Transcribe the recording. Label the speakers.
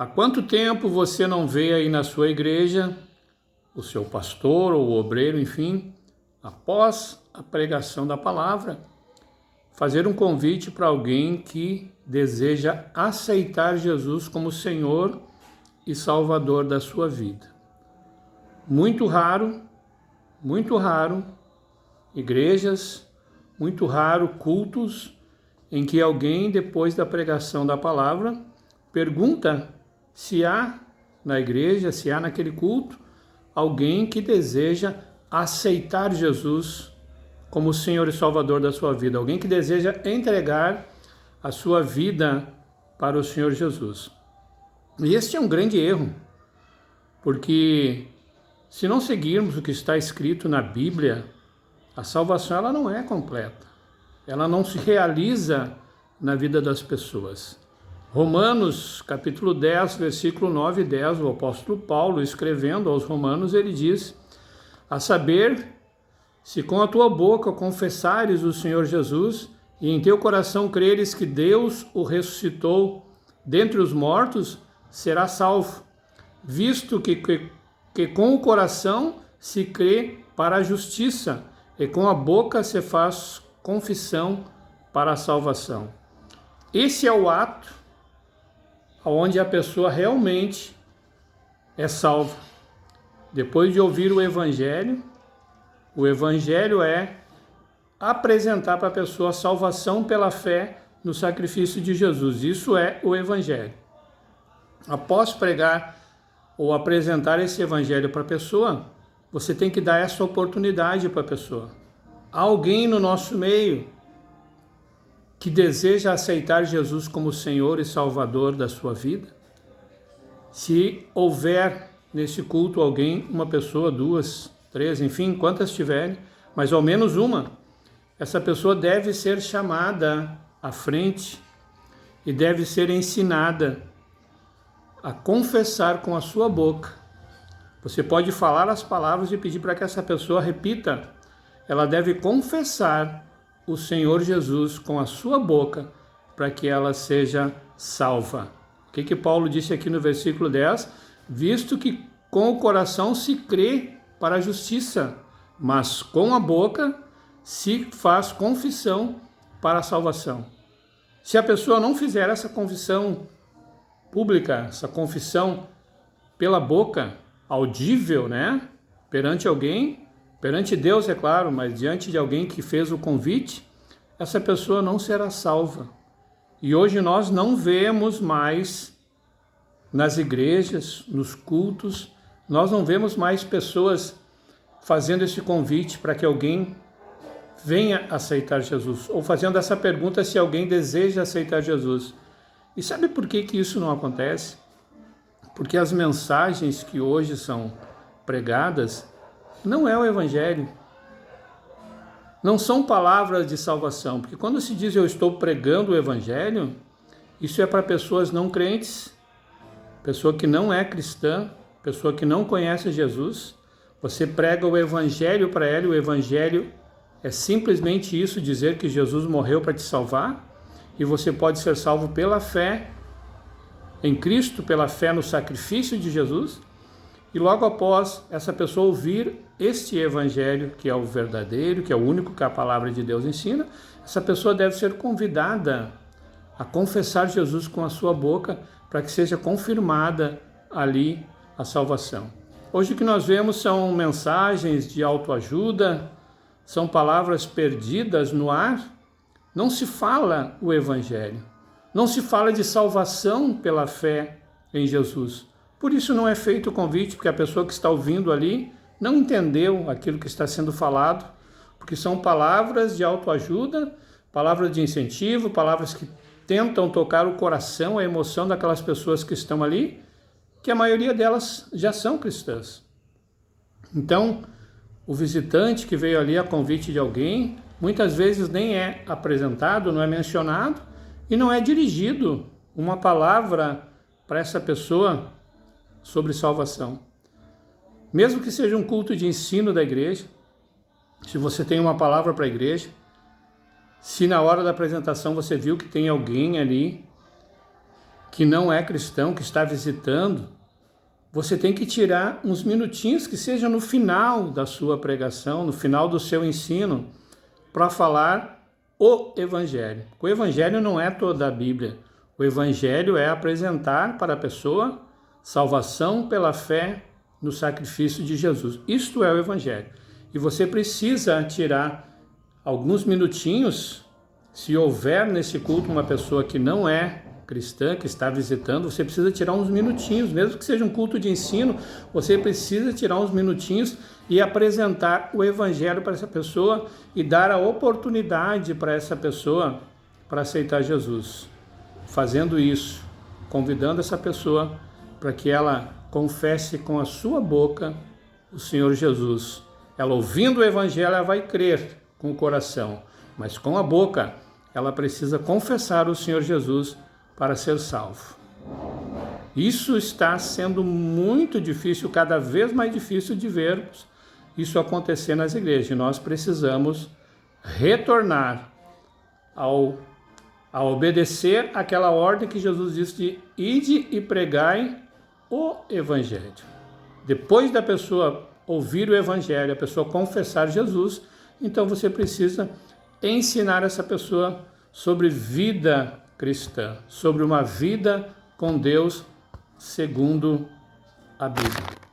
Speaker 1: Há quanto tempo você não vê aí na sua igreja o seu pastor ou o obreiro, enfim, após a pregação da palavra, fazer um convite para alguém que deseja aceitar Jesus como Senhor e Salvador da sua vida? Muito raro, igrejas, muito raro cultos em que alguém, depois da pregação da palavra, pergunta se há na igreja, se há naquele culto, alguém que deseja aceitar Jesus como Senhor e Salvador da sua vida, alguém que deseja entregar a sua vida para o Senhor Jesus. E este é um grande erro, porque se não seguirmos o que está escrito na Bíblia, a salvação ela não é completa, ela não se realiza na vida das pessoas. Romanos, capítulo 10, versículo 9 e 10, o apóstolo Paulo, escrevendo aos romanos, ele diz: a saber, se com a tua boca confessares o Senhor Jesus e em teu coração creres que Deus o ressuscitou dentre os mortos, serás salvo, visto que com o coração se crê para a justiça e com a boca se faz confissão para a salvação. Esse é o ato onde a pessoa realmente é salva. Depois de ouvir o Evangelho é apresentar para a pessoa a salvação pela fé no sacrifício de Jesus. Isso é o Evangelho. Após pregar ou apresentar esse Evangelho para a pessoa, você tem que dar essa oportunidade para a pessoa. Há alguém no nosso meio que deseja aceitar Jesus como Senhor e Salvador da sua vida? Se houver nesse culto alguém, uma pessoa, duas, três, enfim, quantas tiverem, mas ao menos uma, essa pessoa deve ser chamada à frente e deve ser ensinada a confessar com a sua boca. Você pode falar as palavras e pedir para que essa pessoa repita. Ela deve confessar o Senhor Jesus com a sua boca para que ela seja salva. O que Paulo disse aqui no versículo 10? Visto que com o coração se crê para a justiça, mas com a boca se faz confissão para a salvação. Se a pessoa não fizer essa confissão pública, essa confissão pela boca, audível, né? Perante alguém, perante Deus, é claro, mas diante de alguém que fez o convite, essa pessoa não será salva. E hoje nós não vemos mais nas igrejas, nos cultos, nós não vemos mais pessoas fazendo esse convite para que alguém venha aceitar Jesus, ou fazendo essa pergunta se alguém deseja aceitar Jesus. E sabe por que isso não acontece? Porque as mensagens que hoje são pregadas não é o Evangelho. Não são palavras de salvação, porque quando se diz eu estou pregando o Evangelho, isso é para pessoas não crentes, pessoa que não é cristã, pessoa que não conhece Jesus. Você prega o Evangelho para ela, e o Evangelho é simplesmente isso, dizer que Jesus morreu para te salvar, e você pode ser salvo pela fé em Cristo, pela fé no sacrifício de Jesus. E logo após essa pessoa ouvir este Evangelho, que é o verdadeiro, que é o único que a palavra de Deus ensina, essa pessoa deve ser convidada a confessar Jesus com a sua boca para que seja confirmada ali a salvação. Hoje o que nós vemos são mensagens de autoajuda, são palavras perdidas no ar. Não se fala o Evangelho, não se fala de salvação pela fé em Jesus. Por isso não é feito o convite, porque a pessoa que está ouvindo ali não entendeu aquilo que está sendo falado, porque são palavras de autoajuda, palavras de incentivo, palavras que tentam tocar o coração, a emoção daquelas pessoas que estão ali, que a maioria delas já são cristãs. Então, o visitante que veio ali a convite de alguém, muitas vezes nem é apresentado, não é mencionado, e não é dirigido uma palavra para essa pessoa sobre salvação. Mesmo que seja um culto de ensino da igreja, se você tem uma palavra para a igreja, se na hora da apresentação você viu que tem alguém ali que não é cristão, que está visitando, você tem que tirar uns minutinhos, que seja no final da sua pregação, no final do seu ensino, para falar o Evangelho. O Evangelho não é toda a Bíblia. O Evangelho é apresentar para a pessoa salvação pela fé no sacrifício de Jesus. Isto é o Evangelho. E você precisa tirar alguns minutinhos, se houver nesse culto uma pessoa que não é cristã, que está visitando, você precisa tirar uns minutinhos, mesmo que seja um culto de ensino, você precisa tirar uns minutinhos e apresentar o Evangelho para essa pessoa e dar a oportunidade para essa pessoa para aceitar Jesus. Fazendo isso, convidando essa pessoa para que ela confesse com a sua boca o Senhor Jesus. Ela ouvindo o Evangelho, ela vai crer com o coração, mas com a boca ela precisa confessar o Senhor Jesus para ser salvo. Isso está sendo muito difícil, cada vez mais difícil de vermos isso acontecer nas igrejas. E nós precisamos retornar a obedecer aquela ordem que Jesus disse de ide e pregai o Evangelho. Depois da pessoa ouvir o Evangelho, a pessoa confessar Jesus, então você precisa ensinar essa pessoa sobre vida cristã, sobre uma vida com Deus segundo a Bíblia.